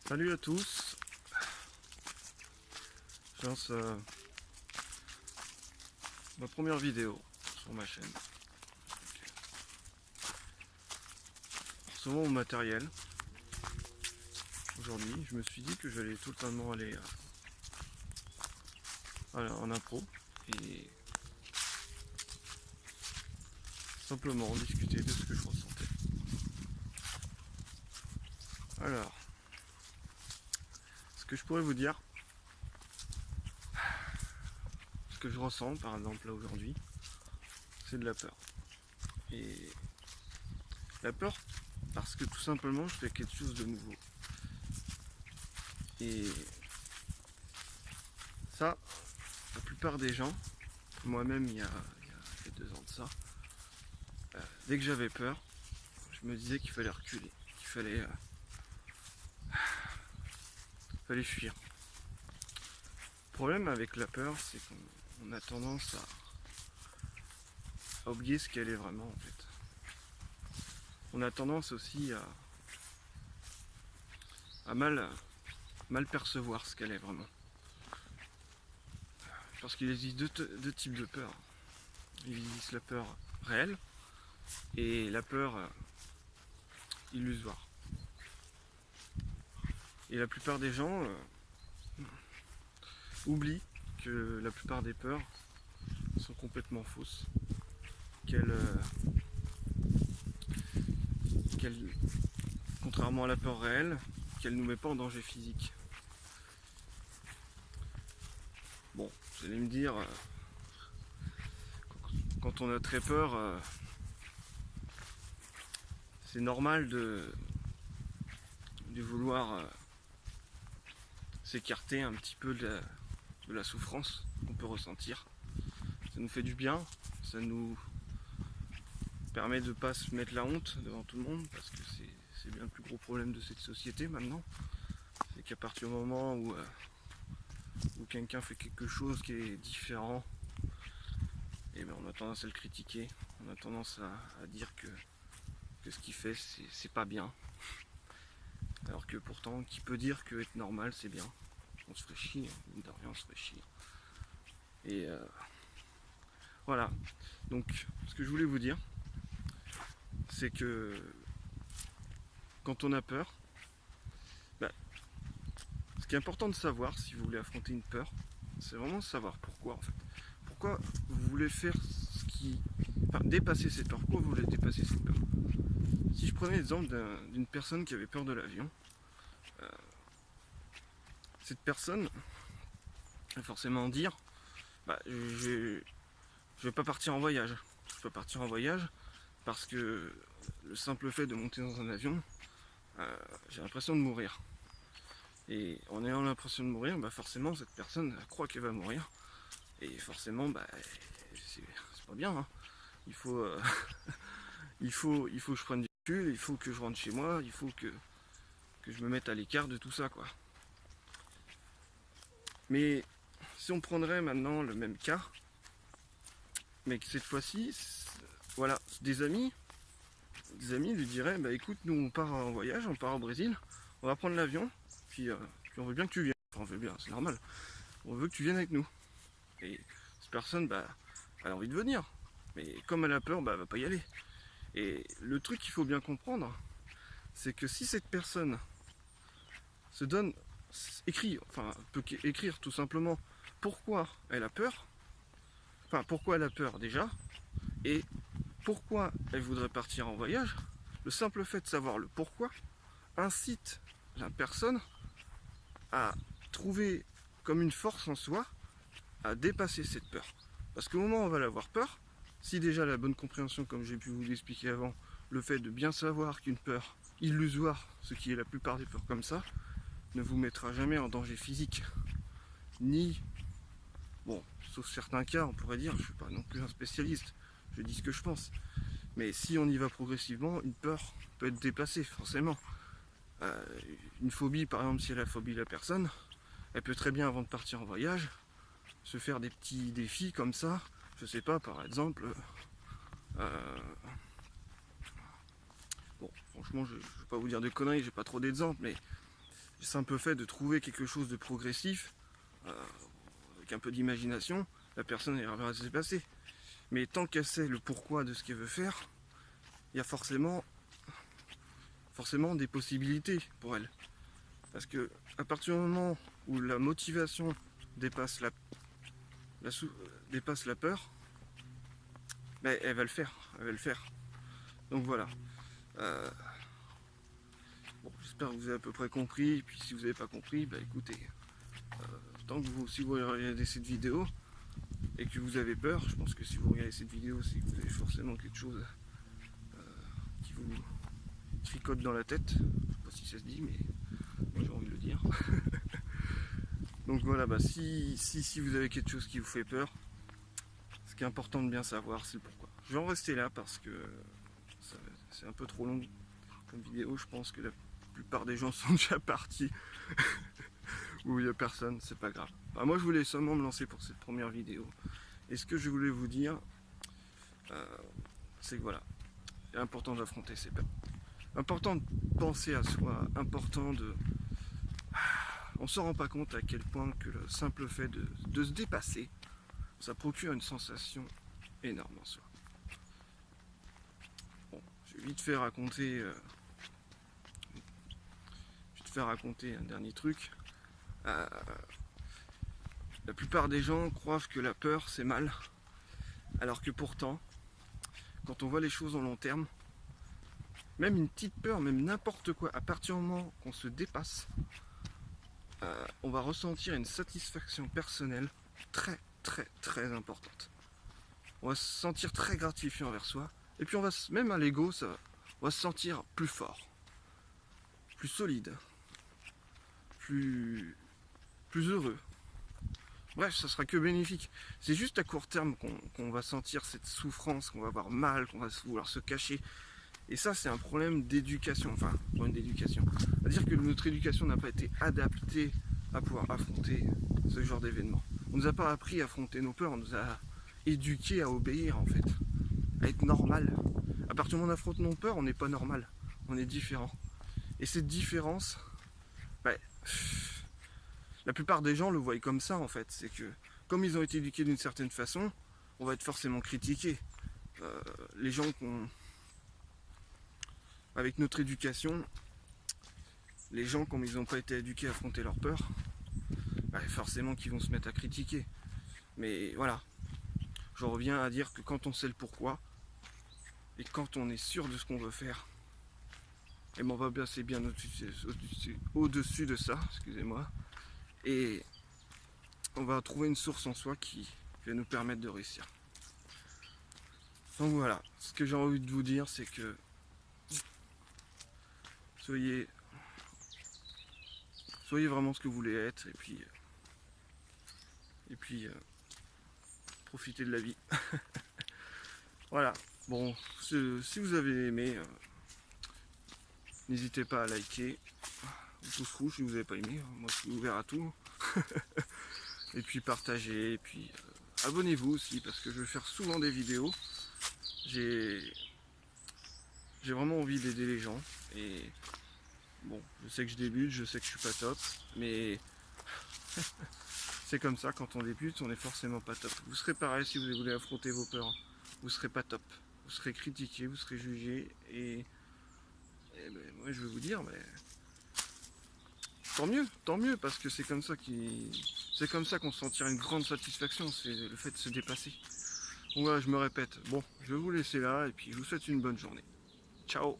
Salut à tous, je lance ma première vidéo sur ma chaîne. Recevant mon matériel, aujourd'hui je me suis dit que j'allais totalement aller en impro et simplement discuter de ce que je ressentais. Alors, ce que je pourrais vous dire, ce que je ressens par exemple là aujourd'hui, c'est de la peur. Et la peur parce que tout simplement je fais quelque chose de nouveau. Et ça, la plupart des gens, moi-même il y a 2 ans de ça, dès que j'avais peur, je me disais qu'il fallait reculer, qu'il fallait fuir. Le problème avec la peur, c'est qu'on a tendance à oublier ce qu'elle est vraiment en fait. On a tendance aussi à mal percevoir ce qu'elle est vraiment. Parce qu'il existe deux types de peur. Il existe la peur réelle et la peur illusoire. Et la plupart des gens oublient que la plupart des peurs sont complètement fausses. Contrairement à la peur réelle, qu'elle ne nous met pas en danger physique. Bon, vous allez me dire, quand on a très peur, c'est normal de vouloir s'écarter un petit peu de la souffrance qu'on peut ressentir. Ça nous fait du bien, ça nous permet de ne pas se mettre la honte devant tout le monde, parce que c'est bien le plus gros problème de cette société maintenant. C'est qu'à partir du moment où quelqu'un fait quelque chose qui est différent, et ben on a tendance à le critiquer, on a tendance à dire que ce qu'il fait c'est pas bien. Alors que pourtant, qui peut dire que être normal c'est bien? On se ferait chier, mine de rien on se ferait chier. Et voilà. Donc ce que je voulais vous dire, c'est que quand on a peur, ce qui est important de savoir si vous voulez affronter une peur, c'est vraiment savoir pourquoi en fait. Pourquoi vous voulez faire dépasser cette peur. Pourquoi vous voulez dépasser cette peur? Si je prenais l'exemple d'une personne qui avait peur de l'avion, cette personne va forcément dire je vais pas partir en voyage. Je peux partir en voyage parce que le simple fait de monter dans un avion, j'ai l'impression de mourir. Et en ayant l'impression de mourir, forcément cette personne croit qu'elle va mourir. Et forcément, c'est pas bien. Hein. Il faut, il faut que je prenne du recul, il faut que je rentre chez moi, il faut que je me mette à l'écart de tout ça, quoi. Mais si on prendrait maintenant le même cas, mais que cette fois-ci, voilà, des amis lui diraient, écoute, nous on part en voyage, on part au Brésil, on va prendre l'avion, puis on veut bien que tu viennes. Enfin, on veut bien, c'est normal. On veut que tu viennes avec nous. Et cette personne, elle a envie de venir. Mais comme elle a peur, elle va pas y aller. Et le truc qu'il faut bien comprendre, c'est que si cette personne se donne, peut écrire tout simplement pourquoi elle a peur, pourquoi elle a peur déjà, et pourquoi elle voudrait partir en voyage, le simple fait de savoir le pourquoi incite la personne à trouver comme une force en soi à dépasser cette peur. Parce qu'au moment où on va avoir peur, si déjà la bonne compréhension, comme j'ai pu vous l'expliquer avant, le fait de bien savoir qu'une peur illusoire, ce qui est la plupart des peurs comme ça, ne vous mettra jamais en danger physique. Ni, bon, sauf certains cas, on pourrait dire, je ne suis pas non plus un spécialiste, je dis ce que je pense. Mais si on y va progressivement, une peur peut être dépassée, forcément. Une phobie, par exemple, si elle a phobie la personne, elle peut très bien, avant de partir en voyage, se faire des petits défis comme ça. Je sais pas, par exemple, bon, franchement, je vais pas vous dire de conneries, j'ai pas trop d'exemples, mais le simple fait de trouver quelque chose de progressif, avec un peu d'imagination, la personne arrivera à se dépasser. Mais tant qu'elle sait le pourquoi de ce qu'elle veut faire, il y a forcément des possibilités pour elle. Parce que à partir du moment où la motivation dépasse dépasse la peur, ben, elle va le faire. Donc voilà. Bon, j'espère que vous avez à peu près compris. Et puis si vous n'avez pas compris, bah écoutez, tant que si vous regardez cette vidéo et que vous avez peur, je pense que si vous regardez cette vidéo, c'est que vous avez forcément quelque chose qui vous tricote dans la tête. Je ne sais pas si ça se dit, mais moi j'ai envie de le dire. Donc voilà, bah si vous avez quelque chose qui vous fait peur, ce qui est important de bien savoir, c'est le pourquoi. Je vais en rester là parce que c'est un peu trop long comme vidéo. Je pense que la plupart des gens sont déjà partis. Où il n'y a personne, c'est pas grave. Bah, moi je voulais seulement me lancer pour cette première vidéo. Et ce que je voulais vous dire, c'est que voilà, c'est important d'affronter ses peurs. Important de penser à soi, important de... On ne se rend pas compte à quel point que le simple fait de se dépasser, ça procure une sensation énorme en soi. Bon, je vais vite fait raconter un dernier truc. La plupart des gens croient que la peur c'est mal, alors que pourtant, quand on voit les choses en long terme, même une petite peur, même n'importe quoi, à partir du moment qu'on se dépasse, on va ressentir une satisfaction personnelle très très très importante. On va se sentir très gratifiant envers soi, et puis même à l'ego, on va se sentir plus fort, plus solide, plus heureux. Bref, ça sera que bénéfique. C'est juste à court terme qu'on va sentir cette souffrance, qu'on va avoir mal, qu'on va vouloir se cacher. Et ça, c'est un problème d'éducation. Enfin, problème d'éducation. C'est-à-dire que notre éducation n'a pas été adaptée à pouvoir affronter ce genre d'événement. On nous a pas appris à affronter nos peurs, on nous a éduqués à obéir en fait, à être normal. À partir du moment où on affronte nos peurs, on n'est pas normal, on est différent. Et cette différence, la plupart des gens le voient comme ça en fait, c'est que comme ils ont été éduqués d'une certaine façon, on va être forcément critiqué. Les gens avec notre éducation, les gens comme ils n'ont pas été éduqués à affronter leurs peurs, forcément qu'ils vont se mettre à critiquer. Mais voilà, je reviens à dire que quand on sait le pourquoi, et quand on est sûr de ce qu'on veut faire, et on va passer bien au-dessus de ça, excusez-moi, et on va trouver une source en soi qui va nous permettre de réussir. Donc voilà, ce que j'ai envie de vous dire, c'est que soyez vraiment ce que vous voulez être, et puis profitez de la vie. Voilà, bon, si vous avez aimé, n'hésitez pas à liker, ou pouce rouge si vous n'avez pas aimé, moi je suis ouvert à tout. Et puis partagez, et puis abonnez-vous aussi, parce que je vais faire souvent des vidéos. J'ai vraiment envie d'aider les gens, et bon, je sais que je débute, je sais que je suis pas top, mais c'est comme ça, quand on débute, on est forcément pas top. Vous serez pareil si vous voulez affronter vos peurs, vous serez pas top. Vous serez critiqué, vous serez jugé, et moi je vais vous dire, tant mieux, parce que c'est comme ça qu'on se sentira une grande satisfaction, c'est le fait de se dépasser. Donc voilà, je me répète, bon, je vais vous laisser là, et puis je vous souhaite une bonne journée. Ciao.